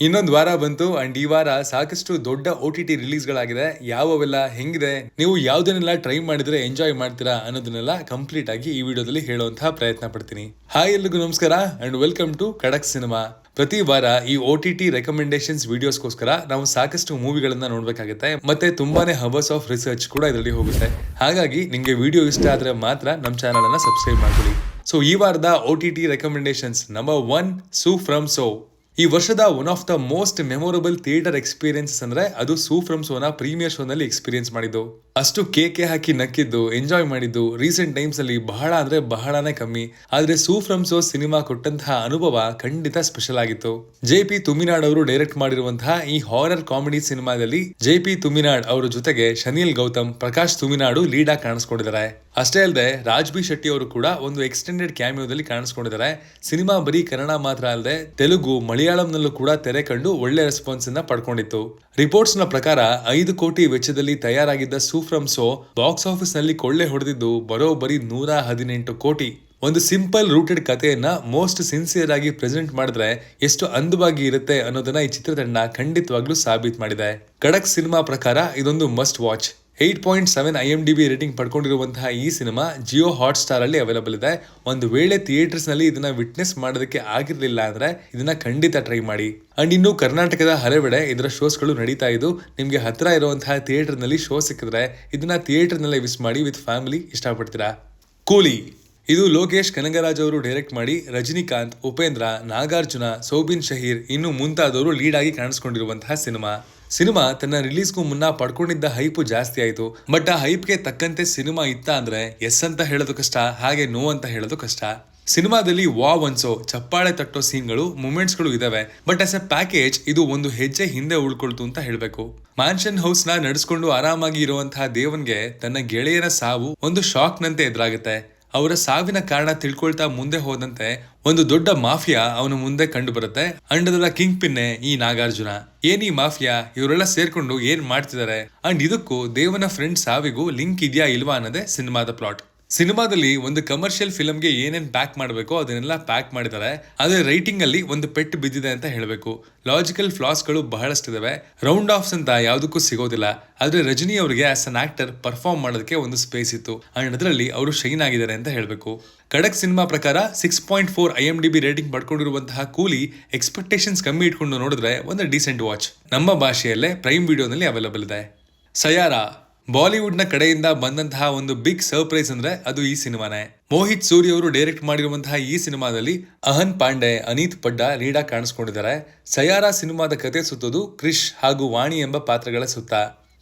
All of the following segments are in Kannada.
ಇನ್ನೊಂದು ವಾರ ಬಂತು ಅಂಡ್ ಈ ವಾರ ಸಾಕಷ್ಟು ದೊಡ್ಡ OTT ರಿಲೀಸ್ಗಳಾಗಿದೆ. ಯಾವೆಲ್ಲ ಹೆಂಗಿದೆ, ನೀವು ಯಾವ್ದನ್ನೆಲ್ಲ ಟ್ರೈ ಮಾಡಿದ್ರೆ ಎಂಜಾಯ್ ಮಾಡ್ತೀರಾ ಅನ್ನೋದನ್ನೆಲ್ಲ ಕಂಪ್ಲೀಟ್ ಆಗಿ ಈ ವಿಡಿಯೋದಲ್ಲಿ ಹೇಳುವಂತಹ ಪ್ರಯತ್ನ ಪಡ್ತೀನಿ. ಹಾಯ್, ಎಲ್ರಿಗೂ ನಮಸ್ಕಾರ ಅಂಡ್ ವೆಲ್ಕಮ್ ಟು ಖಡಕ್ ಸಿನಿಮಾ. ಪ್ರತಿ ವಾರ ಈ OTT ರೆಕಮೆಂಡೇಶನ್ಸ್ ವಿಡಿಯೋಸ್ಗೋಸ್ಕರ ನಾವು ಸಾಕಷ್ಟು ಮೂವಿಗಳನ್ನ ನೋಡ್ಬೇಕಾಗುತ್ತೆ, ಮತ್ತೆ ತುಂಬಾನೇ ಹವರ್ಸ್ ಆಫ್ ರಿಸರ್ಚ್ ಕೂಡ ಇದರಲ್ಲಿ ಹೋಗುತ್ತೆ. ಹಾಗಾಗಿ ನಿಮ್ಗೆ ವಿಡಿಯೋ ಇಷ್ಟ ಆದ್ರೆ ಮಾತ್ರ ನಮ್ಮ ಚಾನಲ್ ಅನ್ನ ಸಬ್ಸ್ಕ್ರೈಬ್ ಮಾಡ್ಕೊಳ್ಳಿ. ಸೊ ಈ ವಾರದ OTT recommendations number 1, Su from So. ಈ ವರ್ಷದ one of the most memorable theatre experiences ಅಂದ್ರೆ ಅದು ಸೂ ಫ್ರಮ್ ಸೋನ ಪ್ರೀಮಿಯರ್ ಶೋ ನಲ್ಲಿ ಎಕ್ಸ್ಪೀರಿಯನ್ಸ್ ಮಾಡಿದ್ದು. ಅಷ್ಟು ಕೇಕೆ ಹಾಕಿ ನಕ್ಕಿದ್ದು, ಎಂಜಾಯ್ ಮಾಡಿದ್ದು ರೀಸೆಂಟ್ ಟೈಮ್ಸ್ ಅಲ್ಲಿ ಬಹಳ ಅಂದ್ರೆ ಬಹಳನೇ ಕಮ್ಮಿ. ಆದ್ರೆ ಸೂ ಫ್ರಮ್ ಸೋ ಸಿನಿಮಾ ಕೊಟ್ಟಂತಹ ಅನುಭವ ಖಂಡಿತ ಸ್ಪೆಷಲ್ ಆಗಿತ್ತು. JP ತುಮಿನಾಡ್ ಅವರು ಡೈರೆಕ್ಟ್ ಮಾಡಿರುವಂತಹ ಈ ಹಾರರ್ ಕಾಮಿಡಿ ಸಿನಿಮಾದಲ್ಲಿ JP ತುಮಿನಾಡ್ ಅವರ ಜೊತೆಗೆ ಶನಿಲ್ ಗೌತಮ್, ಪ್ರಕಾಶ್ ತುಮಿನಾಡು ಲೀಡ್ ಆಗಿ ಕಾಣಿಸ್ಕೊಂಡಿದ್ದಾರೆ. ಅಷ್ಟೇ ಅಲ್ಲದೆ ರಾಜ್ ಬಿ ಶೆಟ್ಟಿ ಅವರು ಕೂಡ ಒಂದು ಎಕ್ಸ್ಟೆಂಡೆಡ್ ಕ್ಯಾಮಿಯೋದಲ್ಲಿ ಕಾಣಿಸ್ಕೊಂಡಿದ್ದಾರೆ. ಸಿನಿಮಾ ಬರೀ ಕನ್ನಡ ಮಾತ್ರ ಅಲ್ಲದೆ ತೆಲುಗು, ಮಲಯಾಳಂನಲ್ಲೂ ಕೂಡ ತೆರೆ ಕಂಡು ಒಳ್ಳೆ ರೆಸ್ಪಾನ್ಸ್ ಅನ್ನ ಪಡ್ಕೊಂಡಿತ್ತು. ರಿಪೋರ್ಟ್ಸ್ ನ ಪ್ರಕಾರ 5 ಕೋಟಿ ವೆಚ್ಚದಲ್ಲಿ ತಯಾರಾಗಿದ್ದ ಸೂ ಫ್ರಮ್ ಸೋ ಬಾಕ್ಸ್ ಆಫೀಸ್ ನಲ್ಲಿ ಕೊಳ್ಳೆ ಹೊಡೆದಿದ್ದು ಬರೋಬ್ಬರಿ 118 ಕೋಟಿ. ಒಂದು ಸಿಂಪಲ್ ರೂಟೆಡ್ ಕಥೆಯನ್ನ ಮೋಸ್ಟ್ ಸಿನ್ಸಿಯರ್ ಆಗಿ ಪ್ರೆಸೆಂಟ್ ಮಾಡಿದ್ರೆ ಎಷ್ಟು ಅಂದವಾಗಿ ಇರುತ್ತೆ ಅನ್ನೋದನ್ನ ಈ ಚಿತ್ರತಂಡ ಖಂಡಿತವಾಗ್ಲೂ ಸಾಬೀತ್ ಮಾಡಿದೆ. ಖಡಕ್ ಸಿನಿಮಾ ಪ್ರಕಾರ ಇದೊಂದು ಮಸ್ಟ್ ವಾಚ್. 8.7 IMDb ರೇಟಿಂಗ್ ಪಡ್ಕೊಂಡಿರುವಂತಹ ಈ ಸಿನಿಮಾ ಜಿಯೋ ಹಾಟ್ ಸ್ಟಾರ್ ಅಲ್ಲಿ ಅವೈಲಬಲ್ ಇದೆ. ಒಂದು ವೇಳೆ ಥಿಯೇಟರ್ಸ್ ನಲ್ಲಿ ಇದನ್ನ ವಿಟ್ನೆಸ್ ಮಾಡೋದಕ್ಕೆ ಆಗಿರ್ಲಿಲ್ಲ ಅಂದ್ರೆ ಇದನ್ನ ಖಂಡಿತ ಟ್ರೈ ಮಾಡಿ. ಅಂಡ್ ಇನ್ನು ಕರ್ನಾಟಕದ ಹಲವೆಡೆ ಇದರ ಶೋಸ್ ಗಳು ನಡೀತಾ ಇದ್ದು, ನಿಮ್ಗೆ ಹತ್ರ ಇರುವಂತಹ ಥಿಯೇಟರ್ ನಲ್ಲಿ ಶೋ ಸಿಕ್ಕಿದ್ರೆ ಇದನ್ನ ಥಿಯೇಟರ್ ನಲ್ಲೇ ವಿಸ್ ಮಾಡಿ ವಿತ್ ಫ್ಯಾಮಿಲಿ ಇಷ್ಟಪಡ್ತೀರಾ. ಕೂಲಿ. ಇದು ಲೋಕೇಶ್ ಕನಗರಾಜ್ ಅವರು ಡೈರೆಕ್ಟ್ ಮಾಡಿ ರಜನಿಕಾಂತ್, ಉಪೇಂದ್ರ, ನಾಗಾರ್ಜುನ, ಸೌಬಿನ್ ಶಹೀರ್ ಇನ್ನು ಮುಂತಾದವರು ಲೀಡ್ ಆಗಿ ಕಾಣಿಸ್ಕೊಂಡಿರುವಂತಹ ಸಿನಿಮಾ ತನ್ನ ರಿಲೀಸ್ಗೂ ಮುನ್ನ ಪಡ್ಕೊಂಡಿದ್ದ ಹೈಪು ಜಾಸ್ತಿ ಆಯ್ತು. ಬಟ್ ಆ ಹೈಪ್ಗೆ ತಕ್ಕಂತೆ ಸಿನಿಮಾ ಇತ್ತ ಅಂದ್ರೆ ಎಸ್ ಅಂತ ಹೇಳೋದು ಕಷ್ಟ, ಹಾಗೆ ನೋ ಅಂತ ಹೇಳೋದು ಕಷ್ಟ. ಸಿನಿಮಾದಲ್ಲಿ ವಾವ್ ಅನ್ಸೋ, ಚಪ್ಪಾಳೆ ತಟ್ಟೋ ಸೀನ್ಗಳು, ಮೂಮೆಂಟ್ಸ್ ಗಳು ಇದಾವೆ. ಬಟ್ ಆಸ್ ಎ ಪ್ಯಾಕೇಜ್ ಇದು ಒಂದು ಹೆಜ್ಜೆ ಹಿಂದೆ ಉಳ್ಕೊಳ್ತು ಅಂತ ಹೇಳ್ಬೇಕು. ಮ್ಯಾನ್ಷನ್ ಹೌಸ್ ನ ನಡೆಸ್ಕೊಂಡು ಆರಾಮಾಗಿ ಇರುವಂತಹ ದೇವನ್ಗೆ ತನ್ನ ಗೆಳೆಯರ ಸಾವು ಒಂದು ಶಾಕ್ ನಂತೆ ಎದುರಾಗುತ್ತೆ. ಅವರ ಸಾವಿನ ಕಾರಣ ತಿಳ್ಕೊಳ್ತಾ ಮುಂದೆ ಹೋದಂತೆ ಒಂದು ದೊಡ್ಡ ಮಾಫಿಯಾ ಅವನ ಮುಂದೆ ಕಂಡು ಬರುತ್ತೆ. ಅಂಡ್ ಅದರ ಕಿಂಗ್ ಪಿನ್ನೆ ಈ ನಾಗಾರ್ಜುನ. ಏನ್ ಈ ಮಾಫಿಯಾ, ಇವರೆಲ್ಲ ಸೇರ್ಕೊಂಡು ಏನ್ ಮಾಡ್ತಿದ್ದಾರೆ, ಅಂಡ್ ಇದಕ್ಕೂ ದೇವನ ಫ್ರೆಂಡ್ ಸಾವಿಗೂ ಲಿಂಕ್ ಇದೆಯಾ ಇಲ್ವಾ ಅನ್ನೋದೇ ಸಿನಿಮಾದ ಪ್ಲಾಟ್. ಸಿನಿಮಾದಲ್ಲಿ ಒಂದು ಕಮರ್ಷಿಯಲ್ ಫಿಲ್ಮ್ಗೆ ಏನೇನ್ ಪ್ಯಾಕ್ ಮಾಡಬೇಕೋ ಅದನ್ನೆಲ್ಲ ಪ್ಯಾಕ್ ಮಾಡಿದ್ದಾರೆ. ಆದ್ರೆ ರೈಟಿಂಗ್ ಅಲ್ಲಿ ಒಂದು ಪೆಟ್ಟು ಬಿದ್ದಿದೆ ಅಂತ ಹೇಳಬೇಕು. ಲಾಜಿಕಲ್ ಫ್ಲಾಸ್ ಗಳು ಬಹಳಷ್ಟಿದಾವೆ. ರೌಂಡ್ ಆಫ್ಸ್ ಅಂತ ಯಾವುದಕ್ಕೂ ಸಿಗೋದಿಲ್ಲ. ಆದ್ರೆ ರಜನಿ ಅವರಿಗೆ ಆಸ್ ಅನ್ ಆಕ್ಟರ್ ಪರ್ಫಾರ್ಮ್ ಮಾಡೋದಕ್ಕೆ ಒಂದು ಸ್ಪೇಸ್ ಇತ್ತು ಅಂಡ್ ಅದರಲ್ಲಿ ಅವರು ಶೈನ್ ಆಗಿದ್ದಾರೆ ಅಂತ ಹೇಳಬೇಕು. ಖಡಕ್ ಸಿನಿಮಾ ಪ್ರಕಾರ 6.4 IMDb ರೇಟಿಂಗ್ ಪಡ್ಕೊಂಡಿರುವಂತಹ ಕೂಲಿ ಎಕ್ಸ್ಪೆಕ್ಟೇಷನ್ಸ್ ಕಮ್ಮಿ ಇಟ್ಕೊಂಡು ನೋಡಿದ್ರೆ ಒಂದು ಡೀಸೆಂಟ್ ವಾಚ್. ನಮ್ಮ ಭಾಷೆಯಲ್ಲೇ ಪ್ರೈಮ್ ವಿಡಿಯೋನಲ್ಲಿ ಅವೈಲಬಲ್ ಇದೆ. ಸಯಾರಾ. ಬಾಲಿವುಡ್ ನ ಕಡೆಯಿಂದ ಬಂದಂತಹ ಒಂದು ಬಿಗ್ ಸರ್ಪ್ರೈಸ್ ಅಂದ್ರೆ ಅದು ಈ ಸಿನಿಮಾನೇ. ಮೋಹಿತ್ ಸೂರಿ ಅವರು ಡೈರೆಕ್ಟ್ ಮಾಡಿರುವಂತಹ ಈ ಸಿನಿಮಾದಲ್ಲಿ ಅಹನ್ ಪಾಂಡೆ, ಅನೀತ್ ಪಡ್ಡಾ ಲೀಡ್ ಆಗಿ ಕಾಣಿಸ್ಕೊಂಡಿದ್ದಾರೆ. ಸಯಾರಾ ಸಿನಿಮಾದ ಕತೆ ಸುತ್ತೋದು ಕ್ರಿಶ್ ಹಾಗೂ ವಾಣಿ ಎಂಬ ಪಾತ್ರಗಳ ಸುತ್ತ.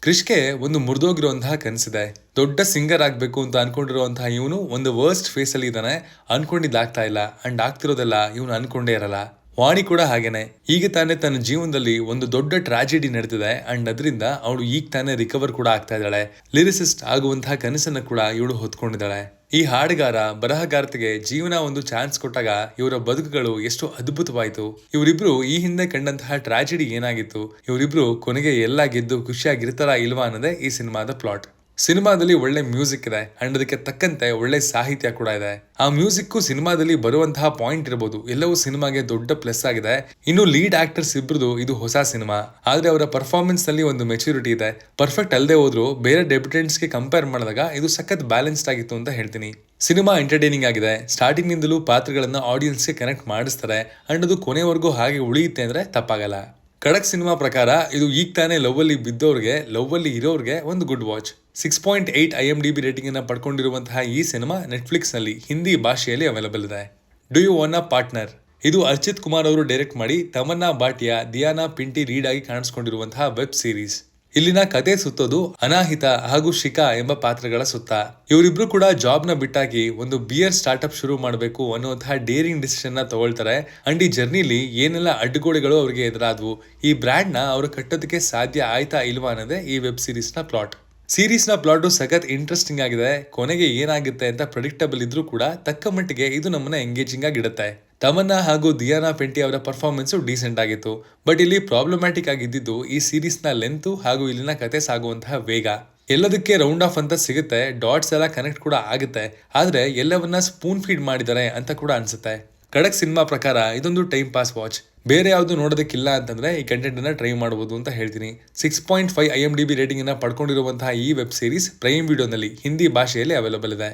ಕ್ರಿಶ್ಗೆ ಒಂದು ಮುರಿದೋಗಿರುವಂತಹ ಕನಸಿದೆ. ದೊಡ್ಡ ಸಿಂಗರ್ ಆಗ್ಬೇಕು ಅಂತ ಅನ್ಕೊಂಡಿರುವಂತಹ ಇವನು ಒಂದು ವರ್ಸ್ಟ್ ಫೇಸ್ ಅಲ್ಲಿ ಇದ್ದಾನೆ. ಅನ್ಕೊಂಡಿದ್ದಾಗ್ತಾ ಇಲ್ಲ ಅಂಡ್ ಆಗ್ತಿರೋದೆಲ್ಲ ಇವನು ಅನ್ಕೊಂಡೇ ಇರಲ್ಲ. ವಾಣಿ ಕೂಡ ಹಾಗೇನೆ. ಈಗ ತಾನೇ ತನ್ನ ಜೀವನದಲ್ಲಿ ಒಂದು ದೊಡ್ಡ ಟ್ರಾಜಿಡಿ ನಡೆದಿದೆ ಅಂಡ್ ಅದರಿಂದ ಅವಳು ಈಗ ತಾನೇ ರಿಕವರ್ ಕೂಡ ಆಗ್ತಾ ಇದ್ದಾಳೆ. ಲಿರಿಸಿಸ್ಟ್ ಆಗುವಂತಹ ಕನಸನ್ನ ಕೂಡ ಇವಳು ಹೊತ್ಕೊಂಡಿದ್ದಾಳೆ. ಈ ಹಾಡುಗಾರ, ಬರಹಗಾರ್ತಿಗೆ ಜೀವನ ಒಂದು ಚಾನ್ಸ್ ಕೊಟ್ಟಾಗ ಇವರ ಬದುಕುಗಳು ಎಷ್ಟು ಅದ್ಭುತವಾಯಿತು. ಇವರಿಬ್ರು ಈ ಹಿಂದೆ ಕಂಡಂತಹ ಟ್ರಾಜಿಡಿ ಏನಾಗಿತ್ತು, ಇವರಿಬ್ರು ಕೊನೆಗೆ ಎಲ್ಲ ಗೆದ್ದು ಖುಷಿಯಾಗಿರ್ತಾರಾ ಇಲ್ವಾ ಅನ್ನೋದೇ ಈ ಸಿನಿಮಾದ ಪ್ಲಾಟ್. ಸಿನಿಮಾದಲ್ಲಿ ಒಳ್ಳೆ ಮ್ಯೂಸಿಕ್ ಇದೆ ಅಂಡ್ ಅದಕ್ಕೆ ತಕ್ಕಂತೆ ಒಳ್ಳೆ ಸಾಹಿತ್ಯ ಕೂಡ ಇದೆ. ಆ ಮ್ಯೂಸಿಕ್ ಸಿನಿಮಾದಲ್ಲಿ ಬರುವಂತಹ ಪಾಯಿಂಟ್ ಇರಬಹುದು, ಎಲ್ಲವೂ ಸಿನಿಮಾಗೆ ದೊಡ್ಡ ಪ್ಲಸ್ ಆಗಿದೆ. ಇನ್ನು ಲೀಡ್ ಆಕ್ಟರ್ಸ್ ಇಬ್ರದು ಇದು ಹೊಸ ಸಿನಿಮಾ, ಆದ್ರೆ ಅವರ ಪರ್ಫಾರ್ಮೆನ್ಸ್ ನಲ್ಲಿ ಒಂದು ಮೆಚುರಿಟಿ ಇದೆ. ಪರ್ಫೆಕ್ಟ್ ಅಲ್ಲದೆ ಹೋದ್ರು ಬೇರೆ ಡೆಬ್ಯೂಟೆಂಟ್ಸ್ ಗೆ ಕಂಪೇರ್ ಮಾಡಿದಾಗ ಇದು ಸಖತ್ ಬ್ಯಾಲೆನ್ಸ್ಡ್ ಆಗಿತ್ತು ಅಂತ ಹೇಳ್ತೀನಿ. ಸಿನಿಮಾ ಎಂಟರ್ಟೈನಿಂಗ್ ಆಗಿದೆ. ಸ್ಟಾರ್ಟಿಂಗ್ ನಿಂದಲೂ ಪಾತ್ರಗಳನ್ನ ಆಡಿಯನ್ಸ್ಗೆ ಕನೆಕ್ಟ್ ಮಾಡಿಸ್ತಾರೆ ಅಂಡ್ ಅದು ಕೊನೆವರೆಗೂ ಹಾಗೆ ಉಳಿಯುತ್ತೆ ಅಂದ್ರೆ ತಪ್ಪಾಗಲ್ಲ. ಖಡಕ್ ಸಿನಿಮಾ ಪ್ರಕಾರ ಇದು ಈಗ ತಾನೇ ಲವ್ ಅಲ್ಲಿ ಬಿದ್ದವ್ರಿಗೆ, ಲವ್ ಅಲ್ಲಿ ಇರೋರ್ಗೆ ಒಂದು ಗುಡ್ ವಾಚ್. 6.8 IMDb ರೇಟಿಂಗ್ ಅನ್ನ ಪಡ್ಕೊಂಡಿರುವಂತಹ ಈ ಸಿನಿಮಾ ನೆಟ್ಫ್ಲಿಕ್ಸ್ ನಲ್ಲಿ ಹಿಂದಿ ಭಾಷೆಯಲ್ಲಿ ಅವೈಲಬಲ್ ಇದೆ. Do you want a partner. ಇದು ಅರ್ಚಿತ್ ಕುಮಾರ್ ಅವರು ಡೈರೆಕ್ಟ್ ಮಾಡಿ ತಮನ್ನಾ ಭಾಟಿಯಾ, ದಿಯಾನಾ ಪಿಂಟಿ ಲೀಡ್ ಆಗಿ ಕಾಣಿಸ್ಕೊಂಡಿರುವಂತಹ ವೆಬ್ ಸೀರೀಸ್. ಇಲ್ಲಿನ ಕತೆ ಸುತ್ತೋದು ಅನಾಹಿತ ಹಾಗೂ ಶಿಖಾ ಎಂಬ ಪಾತ್ರಗಳ ಸುತ್ತ. ಇವರಿಬ್ರು ಕೂಡ ಜಾಬ್ ನ ಬಿಟ್ಟಾಗಿ ಒಂದು ಬಿಯರ್ ಸ್ಟಾರ್ಟ್ಅಪ್ ಶುರು ಮಾಡಬೇಕು ಅನ್ನುವಂತಹ ಡೇರಿಂಗ್ ಡಿಸಿಷನ್ ನ ತಗೊಳ್ತಾರೆ. ಅಂಡ್ ಈ ಜರ್ನಿಲಿ ಏನೆಲ್ಲ ಅಡ್ಡಗೋಡೆಗಳು ಅವರಿಗೆ ಎದುರಾದ್ವು, ಈ ಬ್ರ್ಯಾಂಡ್ ನ ಅವರು ಕಟ್ಟೋದಕ್ಕೆ ಸಾಧ್ಯ ಆಯ್ತಾ ಇಲ್ವಾ ಅನ್ನೋದೇ ಈ ವೆಬ್ ಸೀರೀಸ್ ನ ಪ್ಲಾಟ್. ಸೀರೀಸ್ ನ ಪ್ಲಾಟ್ ಸಖತ್ ಇಂಟ್ರೆಸ್ಟಿಂಗ್ ಆಗಿದೆ. ಕೊನೆಗೆ ಏನಾಗುತ್ತೆ ಅಂತ ಪ್ರೆಡಿಕ್ಟಬಲ್ ಇದ್ರೂ ಕೂಡ ತಕ್ಕ ಮಟ್ಟಿಗೆ ಇದು ನಮ್ಮನ್ನ ಎಂಗೇಜಿಂಗ್ ಆಗಿಡುತ್ತೆ. ತಮನ್ನಾ ಹಾಗೂ ದಿಯಾನಾ ಪೆಂಟಿ ಅವರ ಪರ್ಫಾರ್ಮೆನ್ಸ್ ಡೀಸೆಂಟ್ ಆಗಿತ್ತು. ಬಟ್ ಇಲ್ಲಿ ಪ್ರಾಬ್ಲಮ್ಯಾಟಿಕ್ ಆಗಿದ್ದು ಈ ಸೀರೀಸ್ ನ ಲೆಂತ್ ಹಾಗೂ ಇಲ್ಲಿನ ಕತೆ ಸಾಗುವಂತಹ ವೇಗ. ಎಲ್ಲದಕ್ಕೆ ರೌಂಡ್ ಆಫ್ ಅಂತ ಸಿಗುತ್ತೆ, ಡಾಟ್ಸ್ ಎಲ್ಲ ಕನೆಕ್ಟ್ ಕೂಡ ಆಗುತ್ತೆ, ಆದ್ರೆ ಎಲ್ಲವನ್ನ ಸ್ಪೂನ್ ಫೀಡ್ ಮಾಡಿದ್ದಾರೆ ಅಂತ ಕೂಡ ಅನ್ಸುತ್ತೆ. ಖಡಕ್ ಸಿನಿಮಾ ಪ್ರಕಾರ ಇದೊಂದು ಟೈಮ್ ಪಾಸ್ ವಾಚ್. ಬೇರೆ ಯಾವುದು ನೋಡೋದಕ್ಕಿಲ್ಲ ಅಂತಂದ್ರೆ ಈ ಕಂಟೆಂಟ್ ಅನ್ನ ಟ್ರೈ ಮಾಡಬಹುದು ಅಂತ ಹೇಳ್ತೀನಿ. 6.5 IMDb ರೇಟಿಂಗ್ ಅನ್ನ ಪಡ್ಕೊಂಡಿರುವಂತಹ ಈ ವೆಬ್ ಸೀರೀಸ್ ಪ್ರೈಮ್ ವಿಡಿಯೋನಲ್ಲಿ ಹಿಂದಿ ಭಾಷೆಯಲ್ಲಿ ಅವೈಲೇಬಲ್ ಇದೆ.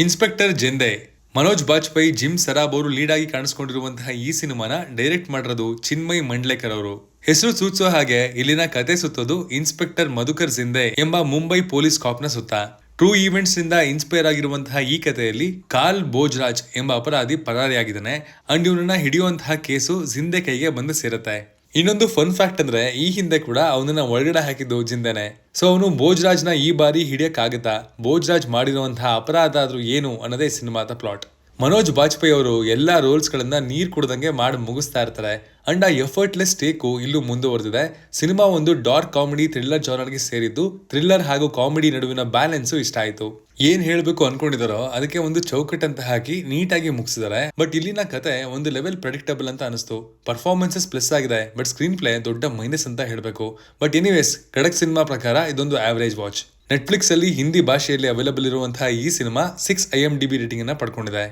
ಇನ್ಸ್ಪೆಕ್ಟರ್ ಜಿಂದೆ. ಮನೋಜ್ ಬಾಜ್ಪೇಯಿ, ಜಿಮ್ ಸರಾಬ್ ಅವರು ಲೀಡ್ ಆಗಿ ಕಾಣಿಸ್ಕೊಂಡಿರುವಂತಹ ಈ ಸಿನಿಮಾನ ಡೈರೆಕ್ಟ್ ಮಾಡಿರೋದು ಚಿನ್ಮಯ್ ಮಂಡ್ಲೇಕರ್ ಅವರು. ಹೆಸರು ಸೂಚಿಸೋ ಹಾಗೆ ಇಲ್ಲಿನ ಕತೆ ಸುತ್ತೋದು ಇನ್ಸ್ಪೆಕ್ಟರ್ ಮಧುಕರ್ ಜಿಂದೆ ಎಂಬ ಮುಂಬೈ ಪೊಲೀಸ್ ಕಾಪ್ನ ಸುತ್ತ. ಟ್ರೂ ಈವೆಂಟ್ಸ್ ನಿಂದ ಇನ್ಸ್ಪೈರ್ ಆಗಿರುವಂತಹ ಈ ಕಥೆಯಲ್ಲಿ ಕಾರ್ಲ್ ಭೋಜರಾಜ್ ಎಂಬ ಅಪರಾಧಿ ಪರಾರಿಯಾಗಿದ್ದಾನೆ ಅಂಡ್ ಇವನನ್ನ ಹಿಡಿಯುವಂತಹ ಕೇಸು ಜಿಂದೆ ಕೈಗೆ ಬಂದು ಸೇರುತ್ತೆ. ಇನ್ನೊಂದು ಫನ್ ಫ್ಯಾಕ್ಟ್ ಅಂದ್ರೆ ಈ ಹಿಂದೆ ಕೂಡ ಅವನನ್ನ ಒಳಗಡೆ ಹಾಕಿದ್ದು ಜಿಂದೆನೆ. ಸೊ ಅವನು ಭೋಜರಾಜ್ನ ಈ ಬಾರಿ ಹಿಡಿಯಕ್ಕಾಗತ್ತಾ, ಭೋಜರಾಜ್ ಮಾಡಿರುವಂತಹ ಅಪರಾಧ ಆದ್ರೂ ಏನು ಅನ್ನೋದೇ ಸಿನಿಮಾದ ಪ್ಲಾಟ್. ಮನೋಜ್ ಬಾಜ್ಪೇಯಿ ಅವರು ಎಲ್ಲಾ ರೋಲ್ಸ್ ಗಳನ್ನ ನೀರ್ ಕುಡ್ದಂಗೆ ಮಾಡಿ ಮುಗಿಸ್ತಾ ಇರ್ತಾರೆ ಅಂಡ್ ಆ ಎಫರ್ಟ್ಲೆಸ್ ಟೇಕು ಇಲ್ಲೂ ಮುಂದುವರೆದಿದೆ. ಸಿನಿಮಾ ಒಂದು ಡಾರ್ಕ್ ಕಾಮಿಡಿ ಥ್ರಿಲ್ಲರ್ ಜಾನರ್ಗೆ ಸೇರಿದ್ದು, ಥ್ರಿಲ್ಲರ್ ಹಾಗೂ ಕಾಮಿಡಿ ನಡುವಿನ ಬ್ಯಾಲೆನ್ಸು ಇಷ್ಟ ಆಯ್ತು. ಏನ್ ಹೇಳ್ಬೇಕು ಅನ್ಕೊಂಡಿದಾರೋ ಅದಕ್ಕೆ ಒಂದು ಚೌಕಟ್ಟಂತ ಹಾಕಿ ನೀಟಾಗಿ ಮುಗಿಸಿದ್ದಾರೆ. ಬಟ್ ಇಲ್ಲಿನ ಕತೆ ಒಂದು ಲೆವೆಲ್ ಪ್ರೆಡಿಕ್ಟಬಲ್ ಅಂತ ಅನಿಸ್ತು. ಪರ್ಫಾರ್ಮೆನ್ಸಸ್ ಪ್ಲಸ್ ಆಗಿದೆ, ಬಟ್ ಸ್ಕ್ರೀನ್ ಪ್ಲೇ ದೊಡ್ಡ ಮೈನಸ್ ಅಂತ ಹೇಳ್ಬೇಕು. ಬಟ್ ಎನಿವೇಸ್ ಖಡಕ್ ಸಿನಿಮಾ ಪ್ರಕಾರ ಇದೊಂದು ಆವರೇಜ್ ವಾಚ್. ನೆಟ್ಫ್ಲಿಕ್ಸ್ ಅಲ್ಲಿ ಹಿಂದಿ ಭಾಷೆಯಲ್ಲಿ ಅವೈಲೇಬಲ್ ಇರುವಂತಹ ಈ ಸಿನಿಮಾ 6 IMDb ರೇಟಿಂಗ್ ಅನ್ನ ಪಡ್ಕೊಂಡಿದೆ.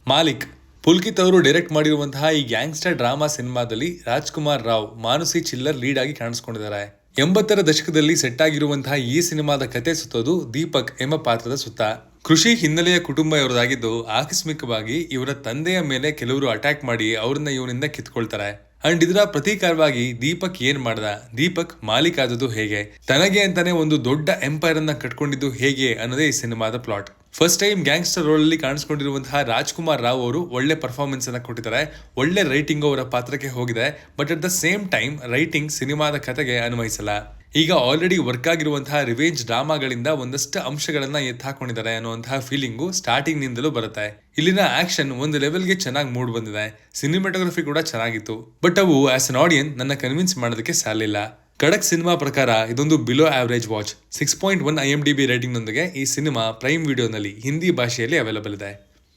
ಮಾಲಿಕ್. ಪುಲ್ಕಿತ್ ಅವರು ಡೈರೆಕ್ಟ್ ಮಾಡಿರುವಂತಹ ಈ ಗ್ಯಾಂಗ್ಸ್ಟರ್ ಡ್ರಾಮಾ ಸಿನಿಮಾದಲ್ಲಿ ರಾಜ್ಕುಮಾರ್ ರಾವ್, ಮಾನುಸಿ ಚಿಲ್ಲರ್ ಲೀಡ್ ಆಗಿ ಕಾಣಿಸ್ಕೊಂಡಿದ್ದಾರೆ. 80ರ ದಶಕದಲ್ಲಿ ಸೆಟ್ ಆಗಿರುವಂತಹ ಈ ಸಿನಿಮಾದ ಕತೆ ಸುತ್ತೋದು ದೀಪಕ್ ಎಂಬ ಪಾತ್ರದ ಸುತ್ತ. ಕೃಷಿ ಹಿನ್ನೆಲೆಯ ಕುಟುಂಬ ಇವರದಾಗಿದ್ದು, ಆಕಸ್ಮಿಕವಾಗಿ ಇವರ ತಂದೆಯ ಮೇಲೆ ಕೆಲವರು ಅಟ್ಯಾಕ್ ಮಾಡಿ ಅವರನ್ನ ಇವನಿಂದ ಕಿತ್ಕೊಳ್ತಾರೆ. ಅಂಡ್ ಇದರ ಪ್ರತೀಕಾರವಾಗಿ ದೀಪಕ್ ಏನ್ ಮಾಡ್ದ, ದೀಪಕ್ ಮಾಲೀಕ್ ಆದದ್ದು ಹೇಗೆ, ತನಗೆ ಅಂತಾನೆ ಒಂದು ದೊಡ್ಡ ಎಂಪೈರ್ ಅನ್ನ ಕಟ್ಕೊಂಡಿದ್ದು ಹೇಗೆ ಅನ್ನೋದೇ ಈ ಸಿನಿಮಾದ plot. First time gangster role ಅಲ್ಲಿ ಕಾಣಿಸ್ಕೊಂಡಿರುವಂತಹ ರಾಜ್ಕುಮಾರ್ ರಾವ್ ಅವರು ಒಳ್ಳೆ ಪರ್ಫಾರ್ಮೆನ್ಸ್ ಅನ್ನ ಕೊಟ್ಟಿದ್ದಾರೆ. ಒಳ್ಳೆ ರೈಟಿಂಗ್ ಅವರ ಪಾತ್ರಕ್ಕೆ ಹೋಗಿದೆ. But at the same time writing ಸಿನಿಮಾದ ಕತೆಗೆ ಅನ್ವಯಿಸಲ್ಲ. ಈಗ ಆಲ್ರೆಡಿ ವರ್ಕ್ ಆಗಿರುವಂತಹ ರಿವೆಂಜ್ ಡ್ರಾಮಾಗಳಿಂದ ಒಂದಷ್ಟು ಅಂಶಗಳನ್ನ ಎತ್ತಾಕೊಂಡಿದ್ದಾರೆ ಅನ್ನುವಂತಹ ಫೀಲಿಂಗು ಸ್ಟಾರ್ಟಿಂಗ್ ನಿಂದಲೂ ಬರುತ್ತೆ. ಇಲ್ಲಿನ ಆಕ್ಷನ್ ಒಂದು ಲೆವೆಲ್ಗೆ ಚೆನ್ನಾಗಿ ಮೂಡ್ ಬಂದಿದೆ. ಸಿನಿಮಾಟೋಗ್ರಫಿ ಕೂಡ ಚೆನ್ನಾಗಿತ್ತು. ಬಟ್ ಅವು ಆಸ್ ಅನ್ ಆಡಿಯನ್ಸ್ ನನ್ನ ಕನ್ವಿನ್ಸ್ ಮಾಡೋದಕ್ಕೆ ಸಾಲಿಲ್ಲ. ಖಡಕ್ ಸಿನಿಮಾ ಪ್ರಕಾರ ಇದೊಂದು below average watch. 6.1 IMDb rating ನೊಂದಿಗೆ ಈ ಸಿನಿಮಾ ಪ್ರೈಮ್ ವಿಡಿಯೋನಲ್ಲಿ ಹಿಂದಿ ಭಾಷೆಯಲ್ಲಿ ಅವೈಲೇಬಲ್ ಇದೆ.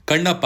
ಕಣ್ಣಪ್ಪ.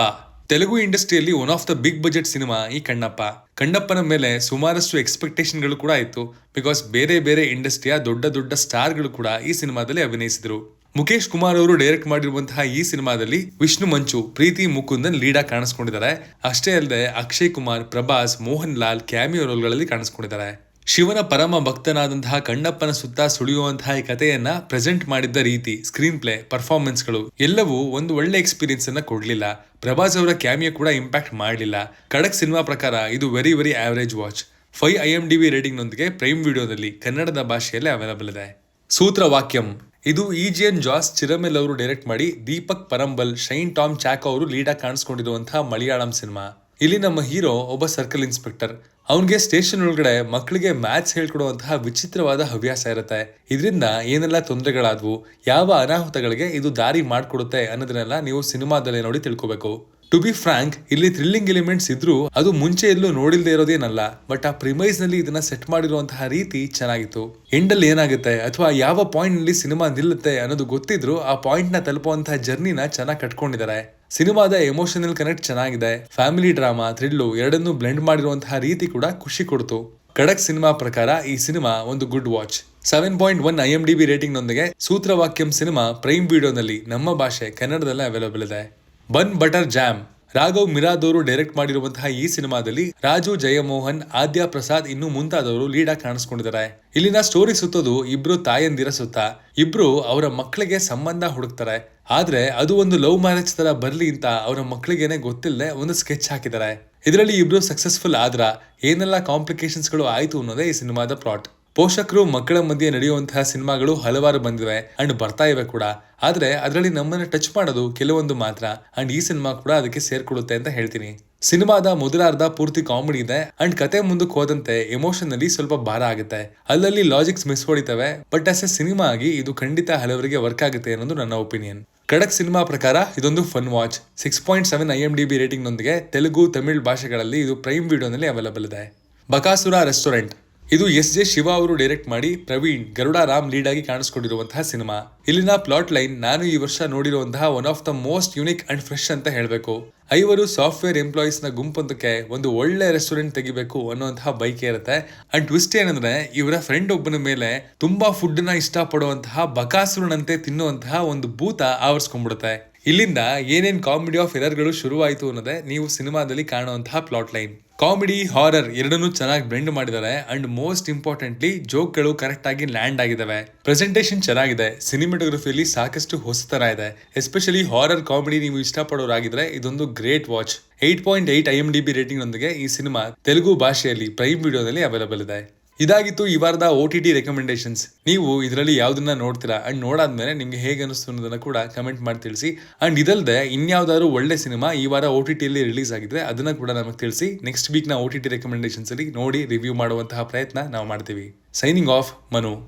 ತೆಲುಗು ಇಂಡಸ್ಟ್ರಿಯಲ್ಲಿ one of the big budget cinema ಈ ಕಣ್ಣಪ್ಪ. ಕಣ್ಣಪ್ಪನ ಮೇಲೆ ಸುಮಾರಷ್ಟು ಎಕ್ಸ್ಪೆಕ್ಟೇಷನ್ಗಳು ಕೂಡ ಇತ್ತು. ಬಿಕಾಸ್ ಬೇರೆ ಬೇರೆ ಇಂಡಸ್ಟ್ರಿಯ ದೊಡ್ಡ ದೊಡ್ಡ ಸ್ಟಾರ್ಗಳು ಕೂಡ ಈ ಸಿನಿಮಾದಲ್ಲಿ ಅಭಿನಯಿಸಿದ್ರು. ಮುಖೇಶ್ ಕುಮಾರ್ ಅವರು ಡೈರೆಕ್ಟ್ ಮಾಡಿರುವಂತಹ ಈ ಸಿನಿಮಾದಲ್ಲಿ ವಿಷ್ಣು ಮಂಚು, ಪ್ರೀತಿ ಮುಕುಂದನ್ ಲೀಡ್ ಆಗಿ ಕಾಣಿಸ್ಕೊಂಡಿದ್ದಾರೆ. ಅಷ್ಟೇ ಅಲ್ಲದೆ ಅಕ್ಷಯ್ ಕುಮಾರ್, ಪ್ರಭಾಸ್, ಮೋಹನ್ ಲಾಲ್ ಕ್ಯಾಮಿಯೋ ರೋಲ್ಗಳಲ್ಲಿ ಕಾಣಿಸ್ಕೊಂಡಿದ್ದಾರೆ. ಶಿವನ ಪರಮ ಭಕ್ತನಾದಂತಹ ಕಣ್ಣಪ್ಪನ ಸುತ್ತ ಸುಳಿಯುವಂತಹ ಈ ಕಥೆಯನ್ನ ಪ್ರೆಸೆಂಟ್ ಮಾಡಿದ್ದ ರೀತಿ, ಸ್ಕ್ರೀನ್ ಪ್ಲೇ, ಪರ್ಫಾರ್ಮೆನ್ಸ್ಗಳು ಎಲ್ಲವೂ ಒಂದು ಒಳ್ಳೆ ಎಕ್ಸ್ಪೀರಿಯನ್ಸ್ ಅನ್ನ ಕೊಡ್ಲಿಲ್ಲ. ಪ್ರಭಾಸ್ ಅವರ ಕ್ಯಾಮಿಯೋ ಕೂಡ ಇಂಪ್ಯಾಕ್ಟ್ ಮಾಡಲಿಲ್ಲ. ಖಡಕ್ ಸಿನಿಮಾ ಪ್ರಕಾರ ಇದು very very average watch. 5 IMDb rating ನೊಂದಿಗೆ ಪ್ರೈಮ್ ವಿಡಿಯೋದಲ್ಲಿ ಕನ್ನಡದ ಭಾಷೆಯಲ್ಲಿ ಅವೈಲೇಬಲ್ ಇದೆ. ಸೂತ್ರವಾಕ್ಯಂ. ಇದು EGN ಜಾಸ್ ಚಿರಮೆಲ್ ಅವರು ಡೈರೆಕ್ಟ್ ಮಾಡಿ ದೀಪಕ್ ಪರಂಬಲ್, ಶೈನ್ ಟಾಮ್ ಚಾಕೋ ಅವರು ಲೀಡ್ ಆಗಿ ಕಾಣಿಸ್ಕೊಂಡಿರುವಂತಹ ಮಲಯಾಳಂ ಸಿನಿಮಾ. ಇಲ್ಲಿ ನಮ್ಮ ಹೀರೋ ಒಬ್ಬ ಸರ್ಕಲ್ ಇನ್ಸ್ಪೆಕ್ಟರ್. ಅವನಿಗೆ ಸ್ಟೇಷನ್ ಒಳಗಡೆ ಮಕ್ಕಳಿಗೆ ಮ್ಯಾಥ್ಸ್ ಹೇಳ್ಕೊಡುವಂತಹ ವಿಚಿತ್ರವಾದ ಹವ್ಯಾಸ ಇರುತ್ತೆ. ಇದರಿಂದ ಏನೆಲ್ಲ ತೊಂದರೆಗಳಾದ್ವು, ಯಾವ ಅನಾಹುತಗಳಿಗೆ ಇದು ದಾರಿ ಮಾಡ್ಕೊಡುತ್ತೆ ಅನ್ನೋದನ್ನೆಲ್ಲ ನೀವು ಸಿನಿಮಾದಲ್ಲೇ ನೋಡಿ ತಿಳ್ಕೊಬೇಕು. ಟು ಬಿ ಫ್ರಾಂಕ್, ಇಲ್ಲಿ ಥ್ರಿಲ್ಲಿಂಗ್ ಎಲಿಮೆಂಟ್ಸ್ ಇದ್ರೂ ಅದು ಮುಂಚೆ ಎಲ್ಲೂ ನೋಡಿಲ್ದೇ ಇರೋದೇನಲ್ಲ. ಬಟ್ ಆ ಪ್ರಿಮೈಸ್ ನಲ್ಲಿ ಇದನ್ನ ಸೆಟ್ ಮಾಡಿರುವಂತಹ ರೀತಿ ಚೆನ್ನಾಗಿತ್ತು. ಎಂಡಲ್ಲಿ ಏನಾಗುತ್ತೆ ಅಥವಾ ಯಾವ ಪಾಯಿಂಟ್ ನಲ್ಲಿ ಸಿನಿಮಾ ನಿಲ್ಲುತ್ತೆ ಅನ್ನೋದು ಗೊತ್ತಿದ್ರು ಆ ಪಾಯಿಂಟ್ ನ ತಲುಪುವಂತಹ ಜರ್ನಿನ ಚೆನ್ನಾಗಿ ಕಟ್ಕೊಂಡಿದ್ದಾರೆ. ಸಿನಿಮಾದ ಎಮೋಷನಲ್ ಕನೆಕ್ಟ್ ಚೆನ್ನಾಗಿದೆ. ಫ್ಯಾಮಿಲಿ ಡ್ರಾಮಾ, ಥ್ರಿಲ್ಲು ಎರಡನ್ನೂ ಬ್ಲೆಂಡ್ ಮಾಡಿರುವಂತಹ ರೀತಿ ಕೂಡ ಖುಷಿ ಕೊಡ್ತು. ಖಡಕ್ ಸಿನಿಮಾ ಪ್ರಕಾರ ಈ ಸಿನಿಮಾ ಒಂದು ಗುಡ್ ವಾಚ್. 7.1 IMDb ರೇಟಿಂಗ್ ನೊಂದಿಗೆ ಸೂತ್ರವಾಕ್ಯಂ ಸಿನಿಮಾ ಪ್ರೈಮ್ ವಿಡಿಯೋನಲ್ಲಿ ನಮ್ಮ ಭಾಷೆ ಕನ್ನಡದಲ್ಲೇ ಅವೈಲೇಬಲ್ ಇದೆ. ಬನ್ ಬಟರ್ ಜಾಮ್. ರಾಘವ್ ಮಿರಾದ್ ಅವರು ಡೈರೆಕ್ಟ್ ಮಾಡಿರುವಂತಹ ಈ ಸಿನಿಮಾದಲ್ಲಿ ರಾಜು ಜಯಮೋಹನ್, ಆದ್ಯ ಪ್ರಸಾದ್ ಇನ್ನು ಮುಂತಾದವರು ಲೀಡ್ ಆಗಿ ಕಾಣಿಸ್ಕೊಂಡಿದ್ದಾರೆ. ಇಲ್ಲಿನ ಸ್ಟೋರಿ ಸುತ್ತೋದು ಇಬ್ರು ತಾಯಂದಿರ ಸುತ್ತ. ಇಬ್ರು ಅವರ ಮಕ್ಕಳಿಗೆ ಸಂಬಂಧ ಹುಡುಕ್ತಾರೆ. ಆದ್ರೆ ಅದು ಒಂದು ಲವ್ ಮ್ಯಾರೇಜ್ ತರ ಬರ್ಲಿ ಅಂತ ಅವರ ಮಕ್ಕಳಿಗೇನೆ ಗೊತ್ತಿಲ್ಲದೆ ಒಂದು ಸ್ಕೆಚ್ ಹಾಕಿದ್ದಾರೆ. ಇದರಲ್ಲಿ ಇಬ್ರು ಸಕ್ಸಸ್ಫುಲ್ ಆದ್ರ ಏನೆಲ್ಲ ಕಾಂಪ್ಲಿಕೇಶನ್ಸ್ ಗಳು ಆಯ್ತು ಅನ್ನೋದೇ ಈ ಸಿನಿಮಾದ ಪ್ಲಾಟ್. ಪೋಷಕರು ಮಕ್ಕಳ ಮಧ್ಯೆ ನಡೆಯುವಂತಹ ಸಿನಿಮಾಗಳು ಹಲವಾರು ಬಂದಿವೆ ಅಂಡ್ ಬರ್ತಾ ಇವೆ ಕೂಡ. ಆದ್ರೆ ಅದರಲ್ಲಿ ನಮ್ಮನ್ನ ಟಚ್ ಮಾಡೋದು ಕೆಲವೊಂದು ಮಾತ್ರ. ಅಂಡ್ ಈ ಸಿನಿಮಾ ಕೂಡ ಅದಕ್ಕೆ ಸೇರ್ಕೊಳ್ಳುತ್ತೆ ಅಂತ ಹೇಳ್ತೀನಿ. ಸಿನಿಮಾದ ಮೊದಲ ಅರ್ಧ ಪೂರ್ತಿ ಕಾಮಿಡಿ ಇದೆ ಅಂಡ್ ಕತೆ ಮುಂದಕ್ಕೆ ಹೋದಂತೆ ಎಮೋಷನಲಿ ಸ್ವಲ್ಪ ಭಾರ ಆಗುತ್ತೆ. ಅಲ್ಲಲ್ಲಿ ಲಾಜಿಕ್ಸ್ ಮಿಸ್ ಹೊಡಿತವೆ. ಬಟ್ ಆಸ್ ಎ ಸಿನಿಮಾ ಆಗಿ ಇದು ಖಂಡಿತ ಹಲವರಿಗೆ ವರ್ಕ್ ಆಗುತ್ತೆ ಅನ್ನೋದು ನನ್ನ ಒಪಿನಿಯನ್. ಖಡಕ್ ಸಿನಿಮಾ ಪ್ರಕಾರ ಇದೊಂದು ಫನ್ ವಾಚ್. 6.7 IMDb ರೇಟಿಂಗ್ ನೊಂದಿಗೆ ತೆಲುಗು, ತಮಿಳ್ ಭಾಷೆಗಳಲ್ಲಿ ಇದು ಪ್ರೈಮ್ ವಿಡಿಯೋನಲ್ಲಿ ಅವೈಲೇಬಲ್ ಇದೆ. ಬಕಾಸುರ ರೆಸ್ಟೋರೆಂಟ್. ಇದು SJ ಶಿವ ಅವರು ಡೈರೆಕ್ಟ್ ಮಾಡಿ ಪ್ರವೀಣ್, ಗರುಡ ರಾಮ್ ಲೀಡ್ ಆಗಿ ಕಾಣಿಸ್ಕೊಂಡಿರುವಂತಹ ಸಿನಿಮಾ. ಇಲ್ಲಿನ ಪ್ಲಾಟ್ ಲೈನ್ ನಾನು ಈ ವರ್ಷ ನೋಡಿರುವಂತಹ one of the most unique and fresh ಅಂತ ಹೇಳ್ಬೇಕು. 5 ಸಾಫ್ಟ್ವೇರ್ ಎಂಪ್ಲಾಯೀಸ್ ನ ಗುಂಪೊಂದಕ್ಕೆ ಒಂದು ಒಳ್ಳೆ ರೆಸ್ಟೋರೆಂಟ್ ತೆಗಿಬೇಕು ಅನ್ನುವಂತಹ ಬೈಕೆ ಇರುತ್ತೆ. ಅಂಡ್ ಟ್ವಿಸ್ಟ್ ಏನಂದ್ರೆ ಇವರ ಫ್ರೆಂಡ್ ಒಬ್ಬನ ಮೇಲೆ ತುಂಬಾ ಫುಡ್ ನ ಇಷ್ಟ ಪಡುವಂತಹ ಬಕಾಸುರನಂತೆ ತಿನ್ನುವಂತಹ ಒಂದು ಭೂತ ಆವರಿಸ್ಕೊಂಡ್ಬಿಡುತ್ತೆ. ಇಲ್ಲಿಂದ ಏನೇನ್ ಕಾಮಿಡಿ ಆಫ್ ಎರರ್ಗಳು ಶುರುವಾಯಿತು ಅನ್ನೋದೇ ನೀವು ಸಿನಿಮಾದಲ್ಲಿ ಕಾಣುವಂತಹ ಪ್ಲಾಟ್ ಲೈನ್. ಕಾಮಿಡಿ ಹಾರರ್ ಎರಡನ್ನೂ ಚೆನ್ನಾಗಿ ಬ್ಲೆಂಡ್ ಮಾಡಿದ್ದಾರೆ ಅಂಡ್ ಮೋಸ್ಟ್ ಇಂಪಾರ್ಟೆಂಟ್ಲಿ ಜೋಕ್ಗಳು ಕರೆಕ್ಟ್ ಆಗಿ ಲ್ಯಾಂಡ್ ಆಗಿದಾವೆ. ಪ್ರೆಸೆಂಟೇಷನ್ ಚೆನ್ನಾಗಿದೆ, ಸಿನಿಮಾಟೋಗ್ರಫಿಯಲ್ಲಿ ಸಾಕಷ್ಟು ಹೊಸತರ ಇದೆ. ಎಸ್ಪೆಷಲಿ ಹಾರರ್ ಕಾಮಿಡಿ ನೀವು ಇಷ್ಟಪಡೋರಾಗಿದ್ರೆ ಇದೊಂದು ಗ್ರೇಟ್ ವಾಚ್. 8.8 IMDb ರೇಟಿಂಗ್ ನೊಂದಿಗೆ ಈ ಸಿನಿಮಾ ತೆಲುಗು ಭಾಷೆಯಲ್ಲಿ ಪ್ರೈಮ್ ವಿಡಿಯೋದಲ್ಲಿ ಅವೈಲೇಬಲ್ ಇದೆ. ಇದಾಗಿತ್ತು ಈ ವಾರದ OTT ರೆಕಮೆಂಡೇಶನ್ಸ್. ನೀವು ಇದರಲ್ಲಿ ಯಾವ್ದನ್ನ ನೋಡ್ತೀರಾ ಅಂಡ್ ನೋಡಾದ್ಮೇಲೆ ನಿಮ್ಗೆ ಹೇಗೆ ಅನಿಸ್ತು ಅನ್ನೋದನ್ನ ಕೂಡ ಕಮೆಂಟ್ ಮಾಡಿ ತಿಳಿಸಿ. ಅಂಡ್ ಇದಲ್ಲದೆ ಇನ್ಯಾವ್ದಾದ್ರು ಒಳ್ಳೆ ಸಿನಿಮಾ ಈ ವಾರ OTT ಅಲ್ಲಿ ರಿಲೀಸ್ ಆಗಿದ್ರೆ ಅದನ್ನ ಕೂಡ ನಮಗೆ ತಿಳಿಸಿ. ನೆಕ್ಸ್ಟ್ ವೀಕ್ ನ OTT ರೆಕಮೆಂಡೇಶನ್ಸ್ ಅಲ್ಲಿ ನೋಡಿ ರಿವ್ಯೂ ಮಾಡುವಂತಹ ಪ್ರಯತ್ನ ನಾವು ಮಾಡ್ತೀವಿ. Signing off, Manu.